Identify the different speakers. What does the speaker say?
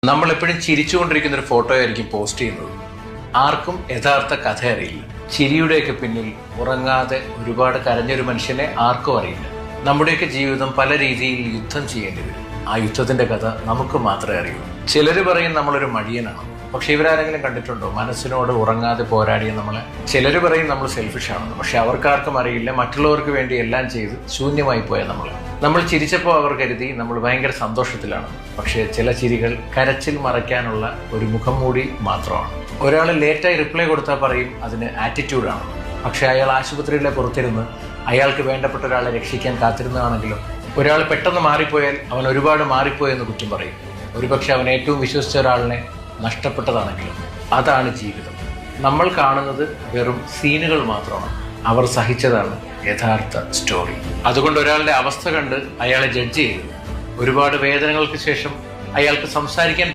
Speaker 1: നമ്മൾ എപ്പോഴും ചിരിച്ചുകൊണ്ടിരിക്കുന്ന ഒരു ഫോട്ടോ ആയിരിക്കും പോസ്റ്റ് ചെയ്യുന്നത്. ആർക്കും യഥാർത്ഥ കഥ അറിയില്ല. ചിരിയുടെയൊക്കെ പിന്നിൽ ഉറങ്ങാതെ ഒരുപാട് കരഞ്ഞൊരു മനുഷ്യനെ ആർക്കും അറിയില്ല. നമ്മുടെയൊക്കെ ജീവിതം പല രീതിയിൽ യുദ്ധം ചെയ്യേണ്ടി വരും. ആ യുദ്ധത്തിന്റെ കഥ നമുക്ക് മാത്രമേ അറിയൂ. ചിലര് പറയും നമ്മളൊരു മടിയനാണ്. പക്ഷെ ഇവരാരെങ്കിലും കണ്ടിട്ടുണ്ടോ മനസ്സിനോട് ഉറങ്ങാതെ പോരാടിയ നമ്മളെ? ചിലര് പറയും നമ്മൾ സെൽഫിഷ് ആണെന്ന്. പക്ഷെ അവർക്കാർക്കും അറിയില്ല മറ്റുള്ളവർക്ക് വേണ്ടി എല്ലാം ചെയ്ത് ശൂന്യമായി പോയ നമ്മൾ ചിരിച്ചപ്പോൾ അവർ കരുതി നമ്മൾ ഭയങ്കര സന്തോഷത്തിലാണ്. പക്ഷേ ചില ചിരികൾ കരച്ചിൽ മറയ്ക്കാനുള്ള ഒരു മുഖം മൂടി മാത്രമാണ്. ഒരാൾ ലേറ്റായി റിപ്ലൈ കൊടുത്താൽ പറയും അതിന് ആറ്റിറ്റ്യൂഡാണ്. പക്ഷെ അയാൾ ആശുപത്രിയിലെ പുറത്തിരുന്ന് അയാൾക്ക് വേണ്ടപ്പെട്ട ഒരാളെ രക്ഷിക്കാൻ കാത്തിരുന്നതാണെങ്കിലും ഒരാൾ പെട്ടെന്ന് മാറിപ്പോയാൽ അവൻ ഒരുപാട് മാറിപ്പോയെന്ന് കുറ്റം പറയും. ഒരുപക്ഷെ അവൻ ഏറ്റവും വിശ്വസിച്ച ഒരാളിനെ നഷ്ടപ്പെട്ടതാണെങ്കിലും. അതാണ് ജീവിതം. നമ്മൾ കാണുന്നത് വെറും സീനുകൾ മാത്രമാണ്. അവർ സഹിച്ചതാണ് യഥാർത്ഥ സ്റ്റോറി. അതുകൊണ്ട് ഒരാളുടെ അവസ്ഥ കണ്ട് അയാളെ ജഡ്ജ് ചെയ്തു. ഒരുപാട് വേദനകൾക്ക് ശേഷം അയാൾക്ക് സംസാരിക്കാൻ